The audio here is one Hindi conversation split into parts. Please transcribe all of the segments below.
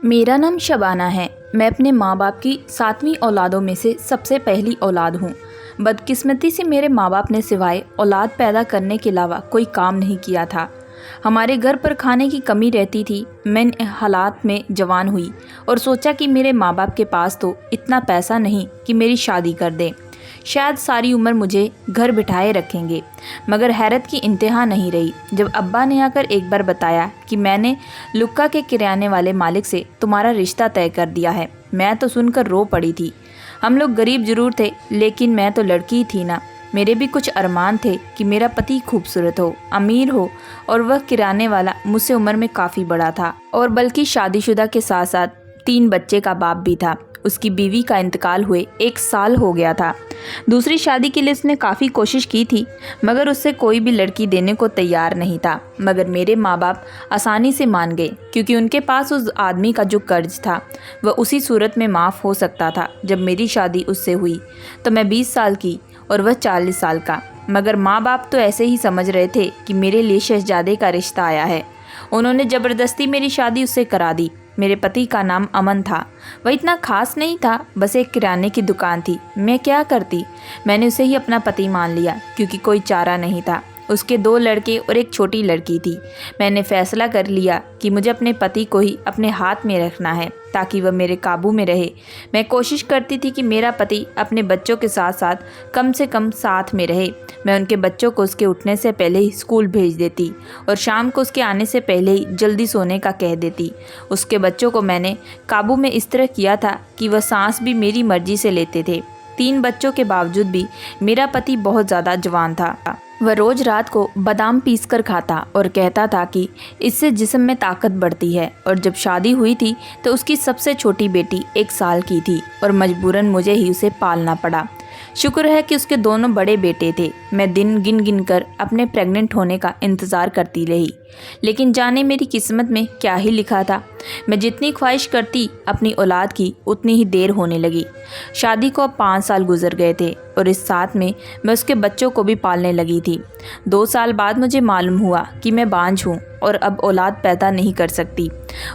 मेरा नाम शबाना है। मैं अपने माँ बाप की 7वीं औलादों में से सबसे पहली औलाद हूँ। बदकिस्मती से मेरे माँ बाप ने सिवाय औलाद पैदा करने के अलावा कोई काम नहीं किया था। हमारे घर पर खाने की कमी रहती थी। मैं इन हालात में जवान हुई और सोचा कि मेरे माँ बाप के पास तो इतना पैसा नहीं कि मेरी शादी कर दें। शायद सारी उम्र मुझे घर बिठाए रखेंगे। मगर हैरत की इंतहा नहीं रही जब अब्बा ने आकर एक बार बताया कि मैंने लुक्का के किराने वाले मालिक से तुम्हारा रिश्ता तय कर दिया है। मैं तो सुनकर रो पड़ी थी। हम लोग गरीब जरूर थे, लेकिन मैं तो लड़की ही थी ना। मेरे भी कुछ अरमान थे कि मेरा पति खूबसूरत हो, अमीर हो और वह किराने वाला मुझसे उम्र में काफ़ी बड़ा था और बल्कि शादीशुदा के साथ साथ 3 बच्चे का बाप भी था। उसकी बीवी का इंतकाल हुए 1 साल हो गया था। दूसरी शादी के लिए उसने काफ़ी कोशिश की थी, मगर उससे कोई भी लड़की देने को तैयार नहीं था। मगर मेरे माँ बाप आसानी से मान गए, क्योंकि उनके पास उस आदमी का जो कर्ज था वह उसी सूरत में माफ़ हो सकता था। जब मेरी शादी उससे हुई तो मैं 20 साल की और वह 40 साल का। मगर माँ बाप तो ऐसे ही समझ रहे थे कि मेरे लिए शहजादे का रिश्ता आया है। उन्होंने ज़बरदस्ती मेरी शादी उससे करा दी। मेरे पति का नाम अमन था। वह इतना खास नहीं था, बस एक किराने की दुकान थी। मैं क्या करती, मैंने उसे ही अपना पति मान लिया, क्योंकि कोई चारा नहीं था। उसके 2 लड़के और एक छोटी लड़की थी। मैंने फैसला कर लिया कि मुझे अपने पति को ही अपने हाथ में रखना है, ताकि वह मेरे काबू में रहे। मैं कोशिश करती थी कि मेरा पति अपने बच्चों के साथ साथ कम से कम साथ में रहे। मैं उनके बच्चों को उसके उठने से पहले ही स्कूल भेज देती और शाम को उसके आने से पहले ही जल्दी सोने का कह देती। उसके बच्चों को मैंने काबू में इस तरह किया था कि वह सांस भी मेरी मर्जी से लेते थे। 3 बच्चों के बावजूद भी मेरा पति बहुत ज़्यादा जवान था। वह रोज़ रात को बादाम पीस कर खाता और कहता था कि इससे जिस्म में ताकत बढ़ती है। और जब शादी हुई थी तो उसकी सबसे छोटी बेटी 1 साल की थी और मजबूरन मुझे ही उसे पालना पड़ा। शुक्र है कि उसके दोनों बड़े बेटे थे। मैं दिन गिन गिन कर अपने प्रेग्नेंट होने का इंतज़ार करती रही, लेकिन जाने मेरी किस्मत में क्या ही लिखा था। मैं जितनी ख्वाहिश करती अपनी औलाद की, उतनी ही देर होने लगी। शादी को अब 5 साल गुजर गए थे और इस साथ में मैं उसके बच्चों को भी पालने लगी थी। 2 साल बाद मुझे मालूम हुआ कि मैं बांझ हूँ और अब औलाद पैदा नहीं कर सकती।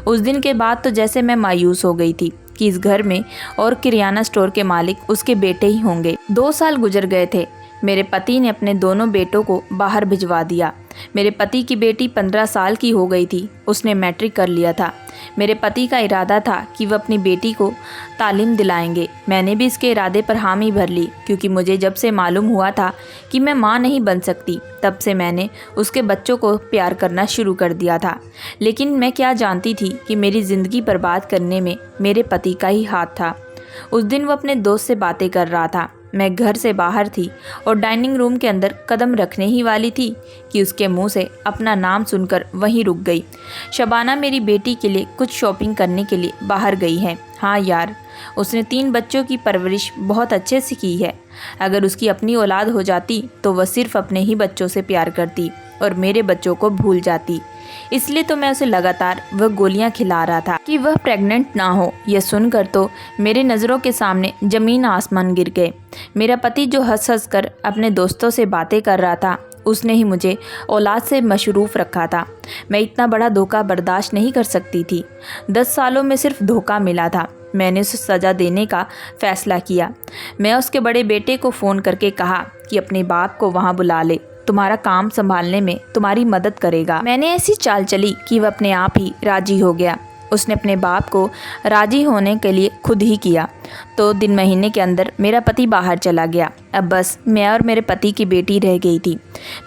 उस दिन के बाद तो जैसे मैं मायूस हो गई थी कि इस घर में और किराना स्टोर के मालिक उसके बेटे ही होंगे। 2 साल गुजर गए थे। मेरे पति ने अपने दोनों बेटों को बाहर भिजवा दिया। मेरे पति की बेटी 15 साल की हो गई थी। उसने मैट्रिक कर लिया था। मेरे पति का इरादा था कि वह अपनी बेटी को तालीम दिलाएंगे। मैंने भी इसके इरादे पर हामी भर ली, क्योंकि मुझे जब से मालूम हुआ था कि मैं माँ नहीं बन सकती, तब से मैंने उसके बच्चों को प्यार करना शुरू कर दिया था। लेकिन मैं क्या जानती थी कि मेरी ज़िंदगी बर्बाद करने में मेरे पति का ही हाथ था। उस दिन वो अपने दोस्त से बातें कर रहा था। मैं घर से बाहर थी और डाइनिंग रूम के अंदर कदम रखने ही वाली थी कि उसके मुंह से अपना नाम सुनकर वहीं रुक गई। शबाना मेरी बेटी के लिए कुछ शॉपिंग करने के लिए बाहर गई है। हाँ यार, उसने 3 बच्चों की परवरिश बहुत अच्छे से की है। अगर उसकी अपनी औलाद हो जाती तो वह सिर्फ अपने ही बच्चों से प्यार करती और मेरे बच्चों को भूल जाती। इसलिए तो मैं उसे लगातार वह गोलियां खिला रहा था कि वह प्रेग्नेंट ना हो। यह सुनकर तो मेरे नज़रों के सामने ज़मीन आसमान गिर गए। मेरा पति जो हंस हंस कर अपने दोस्तों से बातें कर रहा था, उसने ही मुझे औलाद से मशरूफ़ रखा था। मैं इतना बड़ा धोखा बर्दाश्त नहीं कर सकती थी। 10 सालों में सिर्फ धोखा मिला था। मैंने उसे सज़ा देने का फ़ैसला किया। मैं उसके बड़े बेटे को फ़ोन करके कहा कि अपने बाप को वहाँ बुला ले, तुम्हारा काम संभालने में तुम्हारी मदद करेगा। मैंने ऐसी चाल चली कि वह अपने आप ही राजी हो गया। उसने अपने बाप को राजी होने के लिए खुद ही किया। तो दिन महीने के अंदर मेरा पति बाहर चला गया। अब बस मैं और मेरे पति की बेटी रह गई थी।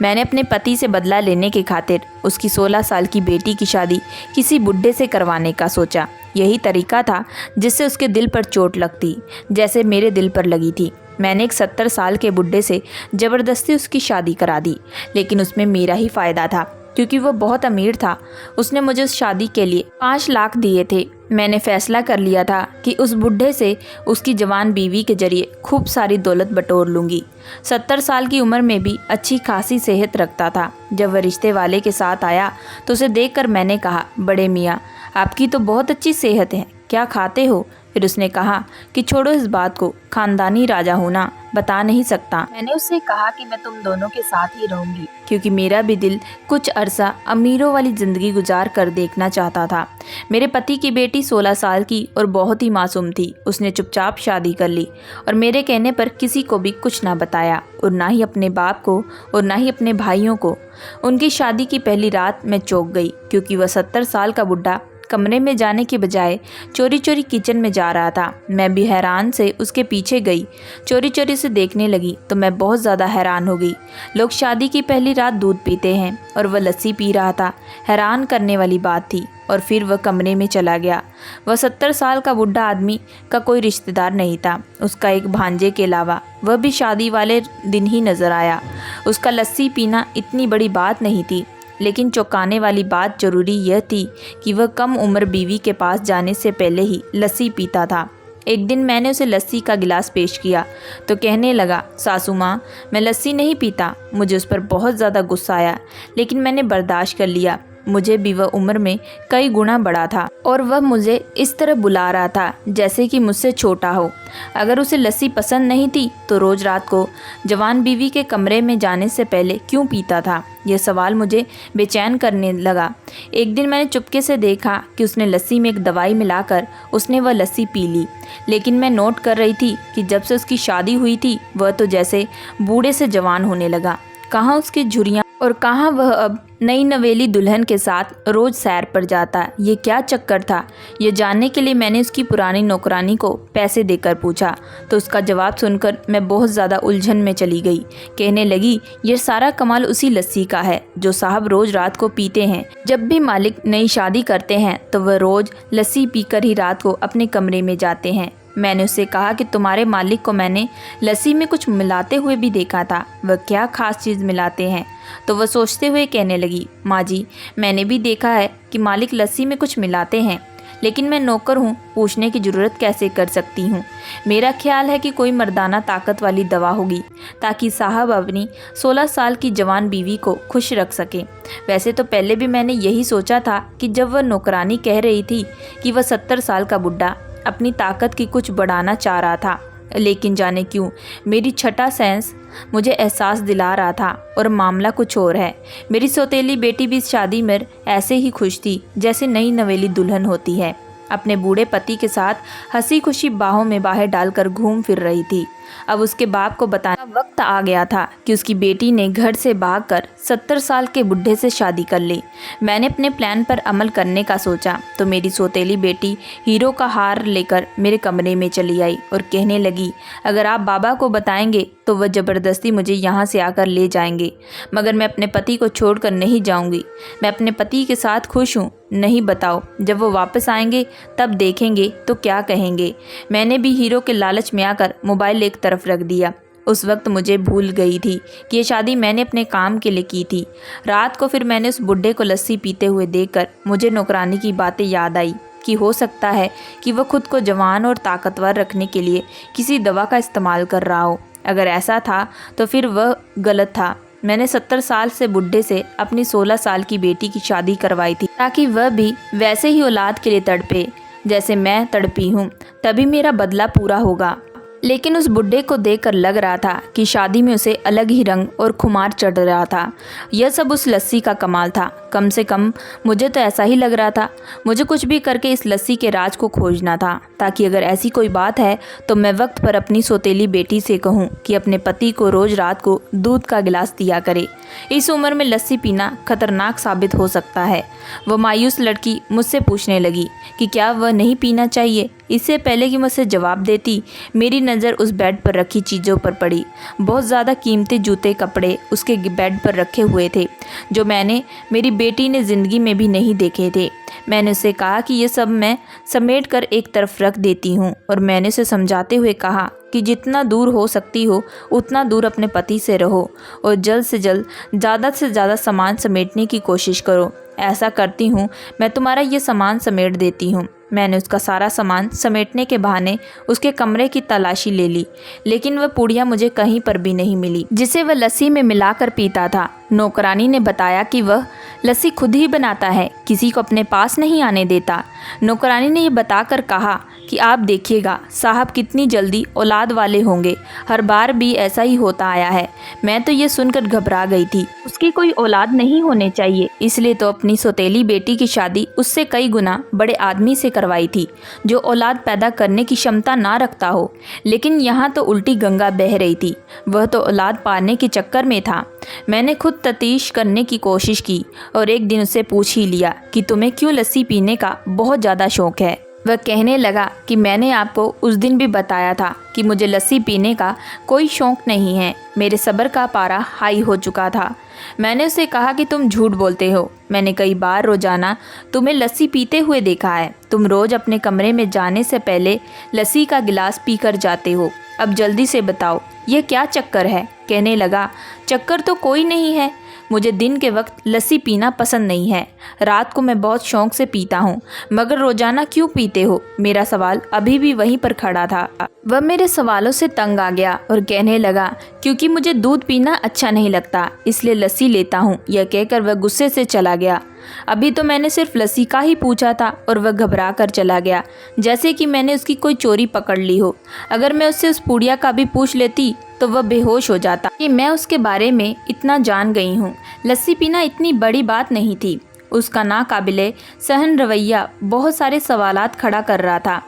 मैंने अपने पति से बदला लेने की खातिर उसकी 16 साल की बेटी की शादी किसी बुड्ढे से करवाने का सोचा। यही तरीका था जिससे उसके दिल पर चोट लगती, जैसे मेरे दिल पर लगी थी। मैंने एक 70 साल के बुड्ढे से ज़बरदस्ती उसकी शादी करा दी, लेकिन उसमें मेरा ही फ़ायदा था, क्योंकि वह बहुत अमीर था। उसने मुझे उस शादी के लिए 5 लाख दिए थे। मैंने फैसला कर लिया था कि उस बुढ़े से उसकी जवान बीवी के जरिए खूब सारी दौलत बटोर लूँगी। 70 साल की उम्र में भी अच्छी खासी सेहत रखता था। जब वह रिश्ते वाले के साथ आया तो उसे देखकर मैंने कहा, बड़े मियाँ, आपकी तो बहुत अच्छी सेहत है, क्या खाते हो? फिर उसने कहा कि छोड़ो इस बात को, खानदानी राजा हूँ ना, बता नहीं सकता। मैंने उससे कहा कि मैं तुम दोनों के साथ ही रहूंगी, क्योंकि मेरा भी दिल कुछ अरसा अमीरों वाली ज़िंदगी गुजार कर देखना चाहता था। मेरे पति की बेटी 16 साल की और बहुत ही मासूम थी। उसने चुपचाप शादी कर ली और मेरे कहने पर किसी को भी कुछ ना बताया, और ना ही अपने बाप को और ना ही अपने भाइयों को। उनकी शादी की पहली रात मैं चौंक गई, क्योंकि वह 70 साल का बुढ़ा कमरे में जाने के बजाय चोरी चोरी किचन में जा रहा था। मैं भी हैरान से उसके पीछे गई, चोरी चोरी से देखने लगी तो मैं बहुत ज़्यादा हैरान हो गई। लोग शादी की पहली रात दूध पीते हैं और वह लस्सी पी रहा था। हैरान करने वाली बात थी। और फिर वह कमरे में चला गया। वह 70 साल का बुढ़ा आदमी का कोई रिश्तेदार नहीं था, उसका एक भांजे के अलावा। वह भी शादी वाले दिन ही नज़र आया। उसका लस्सी पीना इतनी बड़ी बात नहीं थी, लेकिन चौंकाने वाली बात ज़रूरी यह थी कि वह कम उम्र बीवी के पास जाने से पहले ही लस्सी पीता था। एक दिन मैंने उसे लस्सी का गिलास पेश किया तो कहने लगा, सासू माँ, मैं लस्सी नहीं पीता। मुझे उस पर बहुत ज़्यादा गुस्सा आया, लेकिन मैंने बर्दाश्त कर लिया। मुझे भी वह उम्र में कई गुना बड़ा था और वह मुझे इस तरह बुला रहा था जैसे कि मुझसे छोटा हो। अगर उसे लस्सी पसंद नहीं थी तो रोज़ रात को जवान बीवी के कमरे में जाने से पहले क्यों पीता था? यह सवाल मुझे बेचैन करने लगा। एक दिन मैंने चुपके से देखा कि उसने लस्सी में एक दवाई मिलाकर उसने वह लस्सी पी ली। लेकिन मैं नोट कर रही थी कि जब से उसकी शादी हुई थी वह तो जैसे बूढ़े से जवान होने लगा। कहाँ उसकी झुर्रियाँ और कहाँ वह अब नई नवेली दुल्हन के साथ रोज़ सैर पर जाता। ये क्या चक्कर था? ये जानने के लिए मैंने उसकी पुरानी नौकरानी को पैसे देकर पूछा तो उसका जवाब सुनकर मैं बहुत ज़्यादा उलझन में चली गई। कहने लगी, ये सारा कमाल उसी लस्सी का है जो साहब रोज़ रात को पीते हैं। जब भी मालिक नई शादी करते हैं तो वह रोज़ लस्सी पीकर ही रात को अपने कमरे में जाते हैं। मैंने उससे कहा कि तुम्हारे मालिक को मैंने लस्सी में कुछ मिलाते हुए भी देखा था। वह क्या खास चीज़ मिलाते हैं? तो वह सोचते हुए कहने लगी, माँ जी, मैंने भी देखा है कि मालिक लस्सी में कुछ मिलाते हैं, लेकिन मैं नौकर हूँ, पूछने की ज़रूरत कैसे कर सकती हूँ? मेरा ख्याल है कि कोई मर्दाना ताकत वाली दवा होगी ताकि साहब अपनी 16 साल की जवान बीवी को खुश रख सके। वैसे तो पहले भी मैंने यही सोचा था कि जब वह नौकरानी कह रही थी कि वह 70 साल का बुढ़ा अपनी ताकत की कुछ बढ़ाना चाह रहा था, लेकिन जाने क्यों मेरी छठा सेंस मुझे एहसास दिला रहा था और मामला कुछ और है। मेरी सौतेली बेटी भी इस शादी में ऐसे ही खुश थी जैसे नई नवेली दुल्हन होती है। अपने बूढ़े पति के साथ हंसी खुशी बाहों में बाहें डालकर घूम फिर रही थी। अब उसके बाप को बताना वक्त आ गया था कि उसकी बेटी ने घर से भागकर 70 साल के बुढ़े से शादी कर ली। मैंने अपने प्लान पर अमल करने का सोचा तो मेरी सौतेली बेटी हीरो का हार लेकर मेरे कमरे में चली आई और कहने लगी, अगर आप बाबा को बताएंगे तो वह ज़बरदस्ती मुझे यहाँ से आकर ले जाएंगे, मगर मैं अपने पति को छोड़कर नहीं जाऊँगी। मैं अपने पति के साथ खुश हूँ। नहीं बताओ, जब वो वापस आएंगे तब देखेंगे तो क्या कहेंगे। मैंने भी हीरो के लालच में आकर मोबाइल एक तरफ रख दिया। उस वक्त मुझे भूल गई थी कि ये शादी मैंने अपने काम के लिए की थी। रात को फिर मैंने उस बुढ़े को लस्सी पीते हुए देखकर मुझे नौकरानी की बातें याद आई कि हो सकता है कि वह खुद को जवान और ताकतवर रखने के लिए किसी दवा का इस्तेमाल कर रहा हो। अगर ऐसा था तो फिर वह गलत था। मैंने 70 साल से बुढ़े से अपनी 16 साल की बेटी की शादी करवाई थी ताकि वह भी वैसे ही औलाद के लिए तड़पे जैसे मैं तड़पी हूँ। तभी मेरा बदला पूरा होगा। लेकिन उस बुढ़े को देखकर लग रहा था कि शादी में उसे अलग ही रंग और खुमार चढ़ रहा था। यह सब उस लस्सी का कमाल था। कम से कम मुझे तो ऐसा ही लग रहा था। मुझे कुछ भी करके इस लस्सी के राज को खोजना था, ताकि अगर ऐसी कोई बात है तो मैं वक्त पर अपनी सौतेली बेटी से कहूँ कि अपने पति को रोज़ रात को दूध का गिलास दिया करे। इस उम्र में लस्सी पीना खतरनाक साबित हो सकता है। वह मायूस लड़की मुझसे पूछने लगी कि क्या वह नहीं पीना चाहिए। इससे पहले कि मुझसे जवाब देती, मेरी नज़र उस बेड पर रखी चीज़ों पर पड़ी। बहुत ज़्यादा कीमती जूते कपड़े उसके बेड पर रखे हुए थे जो मैंने मेरी बेटी ने ज़िंदगी में भी नहीं देखे थे। मैंने उसे कहा कि ये सब मैं समेट कर एक तरफ रख देती हूँ और मैंने उसे समझाते हुए कहा कि जितना दूर हो सकती हो उतना दूर अपने पति से रहो और जल्द से जल्द ज़्यादा से ज़्यादा सामान समेटने की कोशिश करो। ऐसा करती हूँ, मैं तुम्हारा ये सामान समेट देती हूँ। मैंने उसका सारा सामान समेटने के बहाने उसके कमरे की तलाशी ले ली, लेकिन वह पुड़िया मुझे कहीं पर भी नहीं मिली जिसे वह लस्सी में मिलाकर पीता था। नौकरानी ने बताया कि वह लस्सी खुद ही बनाता है, किसी को अपने पास नहीं आने देता। नौकरानी ने यह बताकर कहा कि आप देखिएगा साहब कितनी जल्दी औलाद वाले होंगे, हर बार भी ऐसा ही होता आया है। मैं तो ये सुनकर घबरा गई थी। उसकी कोई औलाद नहीं होने चाहिए, इसलिए तो अपनी सौतेली बेटी की शादी उससे कई गुना बड़े आदमी से करवाई थी जो औलाद पैदा करने की क्षमता ना रखता हो। लेकिन यहाँ तो उल्टी गंगा बह रही थी, वह तो औलाद पाने के चक्कर में था। मैंने खुद तफ्तीश करने की कोशिश की और एक दिन उससे पूछ ही लिया कि तुम्हें क्यों लस्सी पीने का बहुत ज़्यादा शौक है। वह कहने लगा कि मैंने आपको उस दिन भी बताया था कि मुझे लस्सी पीने का कोई शौक नहीं है। मेरे सब्र का पारा हाई हो चुका था। मैंने उसे कहा कि तुम झूठ बोलते हो, मैंने कई बार रोजाना तुम्हें लस्सी पीते हुए देखा है। तुम रोज अपने कमरे में जाने से पहले लस्सी का गिलास पीकर जाते हो। अब जल्दी से बताओ यह क्या चक्कर है। कहने लगा, चक्कर तो कोई नहीं है, मुझे दिन के वक्त लस्सी पीना पसंद नहीं है। रात को मैं बहुत शौक से पीता हूँ, मगर रोजाना क्यों पीते हो? मेरा सवाल अभी भी वहीं पर खड़ा था। वह मेरे सवालों से तंग आ गया और कहने लगा, क्योंकि मुझे दूध पीना अच्छा नहीं लगता इसलिए लस्सी लेता हूँ। यह कहकर वह गुस्से से चला गया। अभी तो मैंने सिर्फ लस्सी का ही पूछा था और वह घबरा कर चला गया, जैसे कि मैंने उसकी कोई चोरी पकड़ ली हो। अगर मैं उससे उस पुड़िया का भी पूछ लेती तो वह बेहोश हो जाता कि मैं उसके बारे में इतना जान गई हूँ। लस्सी पीना इतनी बड़ी बात नहीं थी। उसका नाकाबिले सहन रवैया बहुत सारे सवालात खड़ा कर रहा था।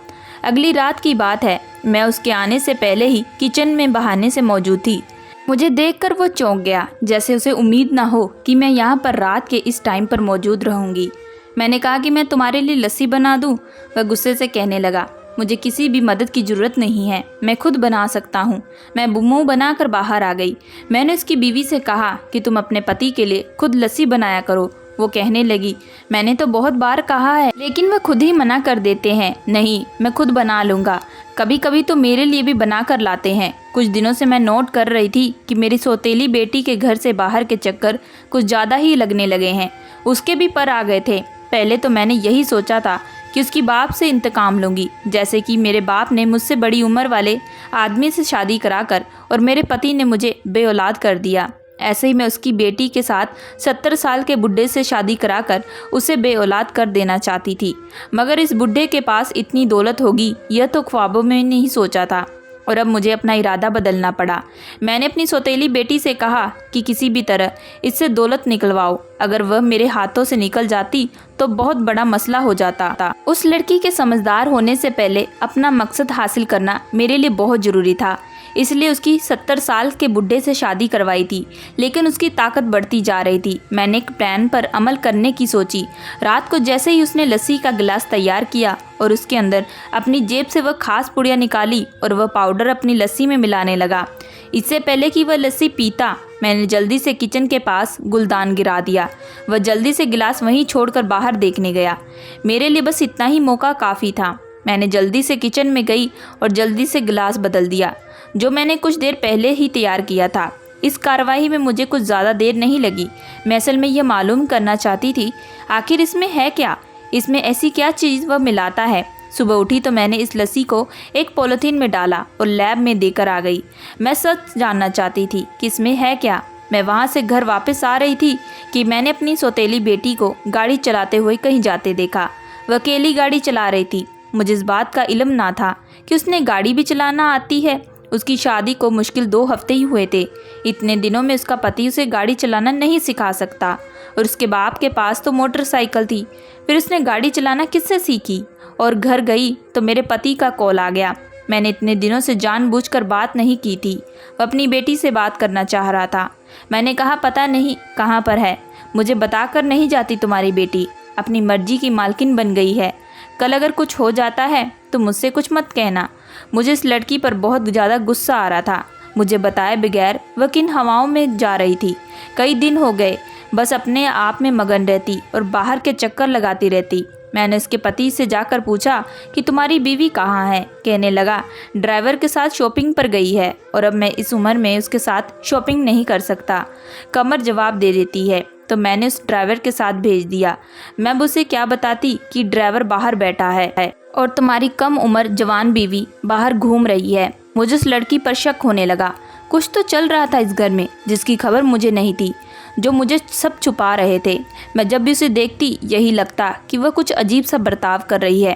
अगली रात की बात है, मैं उसके आने से पहले ही किचन में बहाने से मौजूद थी। मुझे देखकर वो चौंक गया, जैसे उसे उम्मीद ना हो कि मैं यहाँ पर रात के इस टाइम पर मौजूद रहूँगी। मैंने कहा कि मैं तुम्हारे लिए लस्सी बना दूँ। वह गुस्से से कहने लगा, मुझे किसी भी मदद की ज़रूरत नहीं है, मैं खुद बना सकता हूँ। मैं मुँह बनाकर बाहर आ गई। मैंने उसकी बीवी से कहा कि तुम अपने पति के लिए खुद लस्सी बनाया करो। वो कहने लगी, मैंने तो बहुत बार कहा है लेकिन वह खुद ही मना कर देते हैं। नहीं, मैं खुद बना लूँगा। कभी कभी तो मेरे लिए भी बना कर लाते हैं। कुछ दिनों से मैं नोट कर रही थी कि मेरी सौतेली बेटी के घर से बाहर के चक्कर कुछ ज़्यादा ही लगने लगे हैं। उसके भी पर आ गए थे। पहले तो मैंने यही सोचा था कि उसकी बाप से इंतकाम लूँगी, जैसे कि मेरे बाप ने मुझसे बड़ी उम्र वाले आदमी से शादी कराकर और मेरे पति ने मुझे बेऔलाद कर दिया। ऐसे ही मैं उसकी बेटी के साथ 70 साल के बुढ़े से शादी कराकर उसे बेऔलाद कर देना चाहती थी। मगर इस बुढ़े के पास इतनी दौलत होगी यह तो ख्वाबों में नहीं सोचा था और अब मुझे अपना इरादा बदलना पड़ा। मैंने अपनी सौतेली बेटी से कहा कि किसी भी तरह इससे दौलत निकलवाओ। अगर वह मेरे हाथों से निकल जाती तो बहुत बड़ा मसला हो जाता। उस लड़की के समझदार होने से पहले अपना मकसद हासिल करना मेरे लिए बहुत ज़रूरी था। इसलिए उसकी 70 साल के बुढ़े से शादी करवाई थी। लेकिन उसकी ताकत बढ़ती जा रही थी। मैंने एक प्लान पर अमल करने की सोची। रात को जैसे ही उसने लस्सी का गिलास तैयार किया और उसके अंदर अपनी जेब से वह खास पुड़िया निकाली और वह पाउडर अपनी लस्सी में मिलाने लगा। इससे पहले कि वह लस्सी पीता, मैंने जल्दी से किचन के पास गुलदान गिरा दिया। वह जल्दी से गिलास वहीं छोड़कर बाहर देखने गया। मेरे लिए बस इतना ही मौका काफ़ी था। मैंने जल्दी से किचन में गई और जल्दी से गिलास बदल दिया, जो मैंने कुछ देर पहले ही तैयार किया था। इस कार्रवाई में मुझे कुछ ज़्यादा देर नहीं लगी। मैं असल में यह मालूम करना चाहती थी आखिर इसमें है क्या, इसमें ऐसी क्या चीज़ वह मिलाता है। सुबह उठी तो मैंने इस लस्सी को एक पॉलीथीन में डाला और लैब में देकर आ गई। मैं सच जानना चाहती थी कि इसमें है क्या। मैं वहाँ से घर वापस आ रही थी कि मैंने अपनी सौतेली बेटी को गाड़ी चलाते हुए कहीं जाते देखा। वह अकेली गाड़ी चला रही थी। मुझे इस बात का इल्म ना था कि उसने गाड़ी भी चलाना आती है। उसकी शादी को मुश्किल 2 हफ्ते ही हुए थे। इतने दिनों में उसका पति उसे गाड़ी चलाना नहीं सिखा सकता और उसके बाप के पास तो मोटरसाइकिल थी। फिर उसने गाड़ी चलाना किससे सीखी? और घर गई तो मेरे पति का कॉल आ गया। मैंने इतने दिनों से जानबूझकर बात नहीं की थी। वह अपनी बेटी से बात करना चाह रहा था। मैंने कहा, पता नहीं कहाँ पर है, मुझे बताकर नहीं जाती तुम्हारी बेटी। अपनी मर्जी की मालकिन बन गई है। कल अगर कुछ हो जाता है तो मुझसे कुछ मत कहना। मुझे इस लड़की पर बहुत ज़्यादा गुस्सा आ रहा था। मुझे बताए बगैर वह किन हवाओं में जा रही थी। कई दिन हो गए बस अपने आप में मगन रहती और बाहर के चक्कर लगाती रहती। मैंने उसके पति से जाकर पूछा कि तुम्हारी बीवी कहाँ है। कहने लगा, ड्राइवर के साथ शॉपिंग पर गई है और अब मैं इस उम्र में उसके साथ शॉपिंग नहीं कर सकता। कमर जवाब दे देती है तो मैंने उस ड्राइवर के साथ भेज दिया। मैं उसे क्या बताती कि ड्राइवर बाहर बैठा है और तुम्हारी कम उम्र जवान बीवी बाहर घूम रही है। मुझे उस लड़की पर शक होने लगा। कुछ तो चल रहा था इस घर में जिसकी खबर मुझे नहीं थी, जो मुझे सब छुपा रहे थे। मैं जब भी उसे देखती यही लगता कि वह कुछ अजीब सा बर्ताव कर रही है।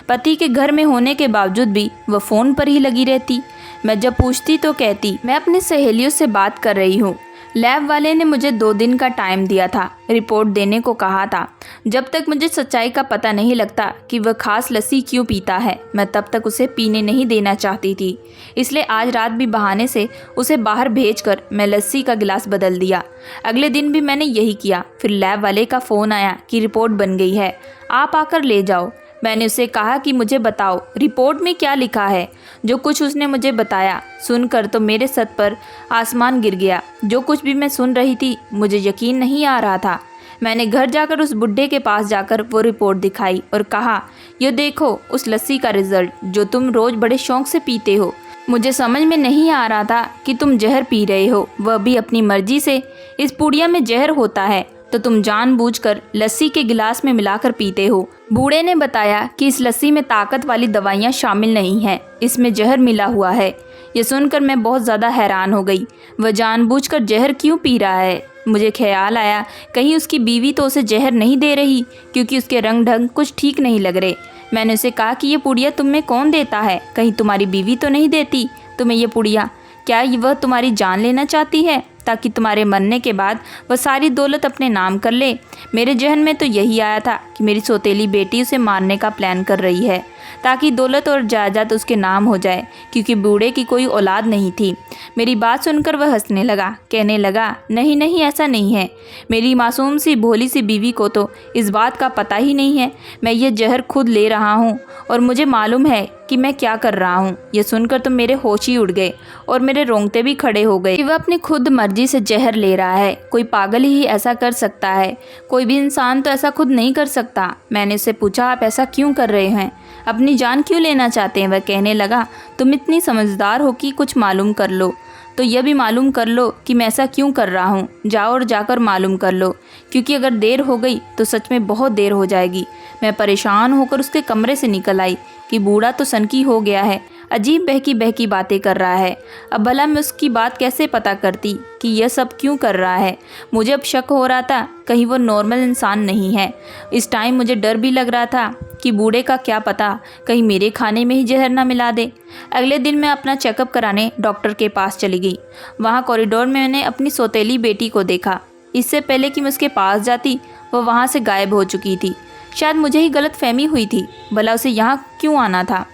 पति के घर में होने के बावजूद भी वह फ़ोन पर ही लगी रहती। मैं जब पूछती तो कहती मैं अपनी सहेलियों से बात कर रही हूँ। लैब वाले ने मुझे 2 दिन का टाइम दिया था, रिपोर्ट देने को कहा था। जब तक मुझे सच्चाई का पता नहीं लगता कि वह खास लस्सी क्यों पीता है, मैं तब तक उसे पीने नहीं देना चाहती थी। इसलिए आज रात भी बहाने से उसे बाहर भेजकर मैं लस्सी का गिलास बदल दिया। अगले दिन भी मैंने यही किया। फिर लैब वाले का फ़ोन आया कि रिपोर्ट बन गई है, आप आकर ले जाओ। मैंने उसे कहा कि मुझे बताओ रिपोर्ट में क्या लिखा है। जो कुछ उसने मुझे बताया सुनकर तो मेरे सर पर आसमान गिर गया। जो कुछ भी मैं सुन रही थी मुझे यकीन नहीं आ रहा था। मैंने घर जाकर उस बुड्ढे के पास जाकर वो रिपोर्ट दिखाई और कहा, ये देखो उस लस्सी का रिजल्ट जो तुम रोज़ बड़े शौक से पीते हो। मुझे समझ में नहीं आ रहा था कि तुम जहर पी रहे हो, वह भी अपनी मर्जी से। इस पुड़िया में जहर होता है तो तुम जानबूझकर लस्सी के गिलास में मिलाकर पीते हो। बूढ़े ने बताया कि इस लस्सी में ताकत वाली दवाइयाँ शामिल नहीं हैं, इसमें जहर मिला हुआ है। ये सुनकर मैं बहुत ज़्यादा हैरान हो गई। वह जानबूझकर जहर क्यों पी रहा है? मुझे ख्याल आया कहीं उसकी बीवी तो उसे जहर नहीं दे रही, क्योंकि उसके रंग ढंग कुछ ठीक नहीं लग रहे। मैंने उसे कहा कि ये पुड़िया तुम्हें कौन देता है? कहीं तुम्हारी बीवी तो नहीं देती तुम्हें ये पुड़िया? क्या वह तुम्हारी जान लेना चाहती है ताकि तुम्हारे मरने के बाद वह सारी दौलत अपने नाम कर ले? मेरे जहन में तो यही आया था कि मेरी सौतेली बेटी उसे मारने का प्लान कर रही है ताकि दौलत और जायदाद उसके नाम हो जाए, क्योंकि बूढ़े की कोई औलाद नहीं थी। मेरी बात सुनकर वह हंसने लगा, कहने लगा, नहीं नहीं ऐसा नहीं है। मेरी मासूम सी भोली सी बीवी को तो इस बात का पता ही नहीं है। मैं ये जहर खुद ले रहा हूँ और मुझे मालूम है कि मैं क्या कर रहा हूँ। ये सुनकर तो मेरे होश ही उड़ गए और मेरे रोंगटे भी खड़े हो गए कि वह अपनी खुद मर्जी से जहर ले रहा है। कोई पागल ही ऐसा कर सकता है, कोई भी इंसान तो ऐसा खुद नहीं कर सकता। मैंने उससे पूछा, आप ऐसा क्यों कर रहे हैं? अपनी जान क्यों लेना चाहते हैं? वह कहने लगा, तुम इतनी समझदार हो कि कुछ मालूम कर लो, तो यह भी मालूम कर लो कि मैं ऐसा क्यों कर रहा हूँ। जाओ और जाकर मालूम कर लो, क्योंकि अगर देर हो गई तो सच में बहुत देर हो जाएगी। मैं परेशान होकर उसके कमरे से निकल आई कि बूढ़ा तो सनकी हो गया है, अजीब बहकी बहकी बातें कर रहा है। अब भला मैं उसकी बात कैसे पता करती कि यह सब क्यों कर रहा है? मुझे अब शक हो रहा था कहीं वो नॉर्मल इंसान नहीं है। इस टाइम मुझे डर भी लग रहा था कि बूढ़े का क्या पता कहीं मेरे खाने में ही जहर ना मिला दे। अगले दिन मैं अपना चेकअप कराने डॉक्टर के पास चली गई। वहाँ कॉरिडोर में मैंने अपनी सौतेली बेटी को देखा। इससे पहले कि मैं उसके पास जाती वह वहाँ से गायब हो चुकी थी। शायद मुझे ही गलत फहमी हुई थी, भला उसे यहाँ क्यों आना था?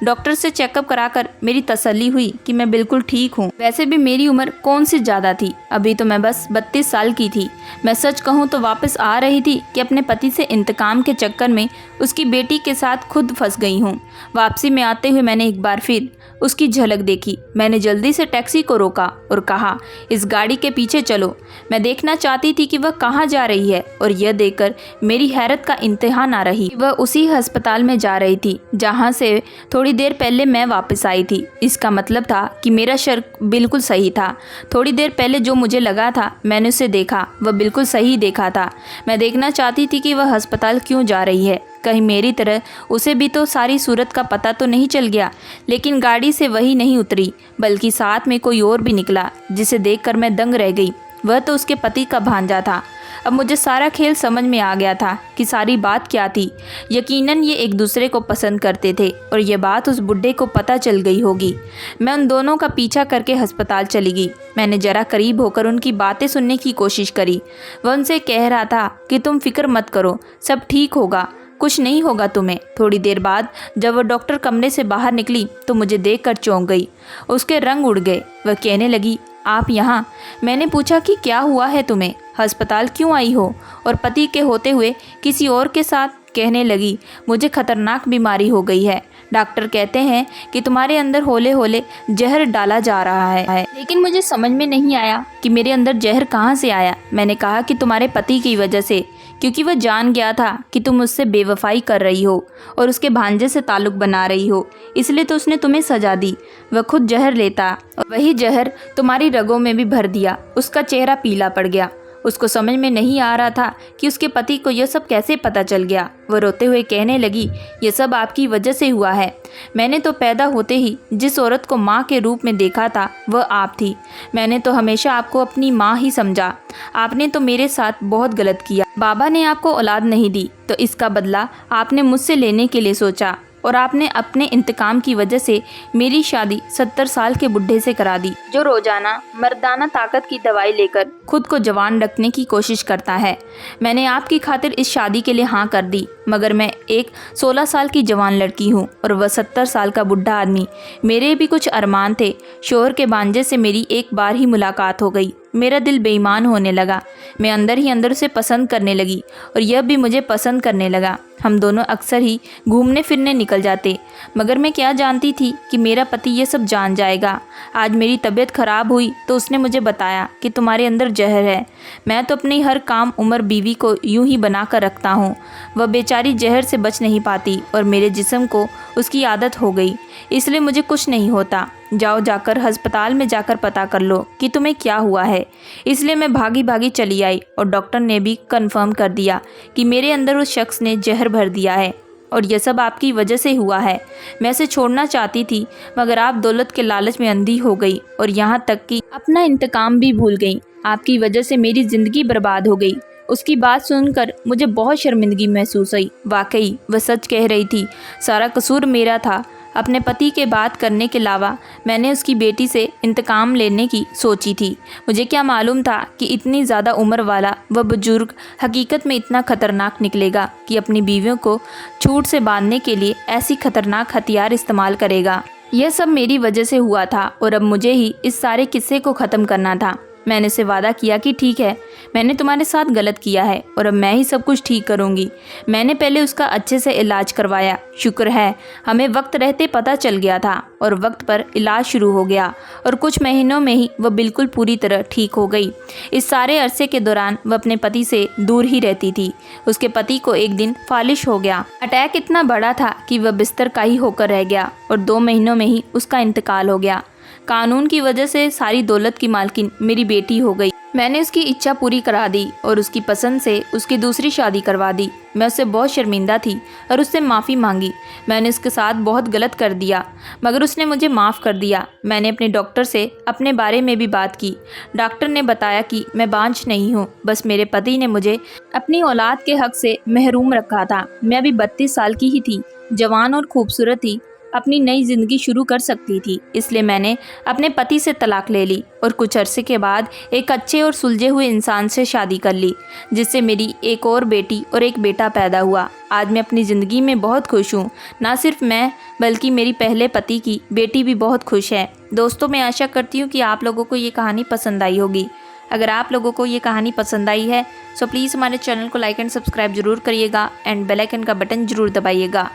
डॉक्टर से चेकअप कराकर मेरी तसल्ली हुई कि मैं बिल्कुल ठीक हूँ। वैसे भी मेरी उम्र कौन सी ज़्यादा थी, अभी तो मैं बस 32 साल की थी। मैं सच कहूँ तो वापस आ रही थी कि अपने पति से इंतकाम के चक्कर में उसकी बेटी के साथ खुद फंस गई हूँ। वापसी में आते हुए मैंने एक बार फिर उसकी झलक देखी। मैंने जल्दी से टैक्सी को रोका और कहा, इस गाड़ी के पीछे चलो। मैं देखना चाहती थी कि वह कहाँ जा रही है, और यह देखकर मेरी हैरत का इंतहा ना रही। वह उसी अस्पताल में जा रही थी जहाँ से थोड़ी देर पहले मैं वापस आई थी। इसका मतलब था कि मेरा शक बिल्कुल सही था। थोड़ी देर पहले जो मुझे लगा था मैंने उसे देखा, वह बिल्कुल सही देखा था। मैं देखना चाहती थी कि वह अस्पताल क्यों जा रही है। कहीं मेरी तरह उसे भी तो सारी सूरत का पता तो नहीं चल गया। लेकिन गाड़ी से वही नहीं उतरी, बल्कि साथ में कोई और भी निकला, जिसे देखकर मैं दंग रह गई। वह तो उसके पति का भांजा था। अब मुझे सारा खेल समझ में आ गया था कि सारी बात क्या थी। यकीनन ये एक दूसरे को पसंद करते थे और ये बात उस बुड्ढे को पता चल गई होगी। मैं उन दोनों का पीछा करके अस्पताल चली गई। मैंने जरा करीब होकर उनकी बातें सुनने की कोशिश करी। वह उनसे कह रहा था कि तुम फिक्र मत करो, सब ठीक होगा, कुछ नहीं होगा तुम्हें। थोड़ी देर बाद जब वह डॉक्टर कमरे से बाहर निकली तो मुझे देखकर चौंक गई। उसके रंग उड़ गए। वह कहने लगी, आप यहाँ? मैंने पूछा कि क्या हुआ है तुम्हें, अस्पताल क्यों आई हो, और पति के होते हुए किसी और के साथ? कहने लगी, मुझे खतरनाक बीमारी हो गई है। डॉक्टर कहते हैं कि तुम्हारे अंदर होले होले जहर डाला जा रहा है, लेकिन मुझे समझ में नहीं आया कि मेरे अंदर जहर कहाँ से आया। मैंने कहा कि तुम्हारे पति की वजह से, क्योंकि वह जान गया था कि तुम उससे बेवफाई कर रही हो और उसके भांजे से ताल्लुक़ बना रही हो, इसलिए तो उसने तुम्हें सजा दी। वह खुद जहर लेता और वही जहर तुम्हारी रगों में भी भर दिया। उसका चेहरा पीला पड़ गया उसको समझ में नहीं आ रहा था कि उसके पति को यह सब कैसे पता चल गया। वह रोते हुए कहने लगी, यह सब आपकी वजह से हुआ है। मैंने तो पैदा होते ही जिस औरत को माँ के रूप में देखा था वह आप थी। मैंने तो हमेशा आपको अपनी माँ ही समझा। आपने तो मेरे साथ बहुत गलत किया। बाबा ने आपको औलाद नहीं दी तो इसका बदला आपने मुझसे लेने के लिए सोचा और आपने अपने इंतकाम की वजह से मेरी शादी 70 साल के बुढ़े से करा दी, जो रोजाना मर्दाना ताकत की दवाई लेकर खुद को जवान रखने की कोशिश करता है। मैंने आपकी खातिर इस शादी के लिए हाँ कर दी, मगर मैं एक 16 साल की जवान लड़की हूँ और वह 70 साल का बुढ़ा आदमी। मेरे भी कुछ अरमान थे। शोहर के भांजे से मेरी एक बार ही मुलाकात हो गई। मेरा दिल बेईमान होने लगा। मैं अंदर ही अंदर उसे पसंद करने लगी और यह भी मुझे पसंद करने लगा। हम दोनों अक्सर ही घूमने फिरने निकल जाते, मगर मैं क्या जानती थी कि मेरा पति ये सब जान जाएगा। आज मेरी तबीयत खराब हुई तो उसने मुझे बताया कि तुम्हारे अंदर जहर है। मैं तो अपनी हर काम उम्र बीवी को यूं ही बना कर रखता हूँ। वह बेचारी जहर से बच नहीं पाती और मेरे जिस्म को उसकी आदत हो गई, इसलिए मुझे कुछ नहीं होता। जाओ जाकर अस्पताल में जाकर पता कर लो कि तुम्हें क्या हुआ है। इसलिए मैं भागी भागी चली आई और डॉक्टर ने भी कंफर्म कर दिया कि मेरे अंदर उस शख्स ने जहर भर दिया है और यह सब आपकी वजह से हुआ है। मैं इसे छोड़ना चाहती थी, मगर आप दौलत के लालच में अंधी हो गई और यहाँ तक कि अपना इंतकाम भी भूल गई। आपकी वजह से मेरी ज़िंदगी बर्बाद हो गई। उसकी बात सुनकर मुझे बहुत शर्मिंदगी महसूस हुई। वाकई वह सच कह रही थी। सारा कसूर मेरा था। अपने पति के बात करने के अलावा मैंने उसकी बेटी से इंतकाम लेने की सोची थी। मुझे क्या मालूम था कि इतनी ज़्यादा उम्र वाला वह बुजुर्ग हकीकत में इतना खतरनाक निकलेगा कि अपनी बीवियों को छूट से बांधने के लिए ऐसी खतरनाक हथियार इस्तेमाल करेगा। यह सब मेरी वजह से हुआ था और अब मुझे ही इस सारे किस्से को ख़त्म करना था। मैंने उसे वादा किया कि ठीक है, मैंने तुम्हारे साथ गलत किया है और अब मैं ही सब कुछ ठीक करूंगी। मैंने पहले उसका अच्छे से इलाज करवाया। शुक्र है हमें वक्त रहते पता चल गया था और वक्त पर इलाज शुरू हो गया और कुछ महीनों में ही वह बिल्कुल पूरी तरह ठीक हो गई। इस सारे अरसे के दौरान वह अपने पति से दूर ही रहती थी। उसके पति को एक दिन फालिश हो गया। अटैक इतना बड़ा था कि वह बिस्तर का ही होकर रह गया और 2 महीनों में ही उसका इंतकाल हो गया। कानून की वजह से सारी दौलत की मालकिन मेरी बेटी हो गई। मैंने उसकी इच्छा पूरी करा दी और उसकी पसंद से उसकी दूसरी शादी करवा दी। मैं उससे बहुत शर्मिंदा थी और उससे माफ़ी मांगी। मैंने उसके साथ बहुत गलत कर दिया, मगर उसने मुझे माफ़ कर दिया। मैंने अपने डॉक्टर से अपने बारे में भी बात की। डॉक्टर ने बताया कि मैं बांझ नहीं हूँ, बस मेरे पति ने मुझे अपनी औलाद के हक से महरूम रखा था। मैं अभी 32 साल की ही थी, जवान और खूबसूरत थी, अपनी नई ज़िंदगी शुरू कर सकती थी। इसलिए मैंने अपने पति से तलाक ले ली और कुछ अरसे के बाद एक अच्छे और सुलझे हुए इंसान से शादी कर ली, जिससे मेरी एक और बेटी और एक बेटा पैदा हुआ। आज मैं अपनी ज़िंदगी में बहुत खुश हूँ। ना सिर्फ मैं, बल्कि मेरी पहले पति की बेटी भी बहुत खुश है। दोस्तों, मैं आशा करती हूँ कि आप लोगों को ये कहानी पसंद आई होगी। अगर आप लोगों को ये कहानी पसंद आई है तो प्लीज़ हमारे चैनल को लाइक एंड सब्सक्राइब जरूर करिएगा एंड बेल आइकन का बटन जरूर दबाइएगा।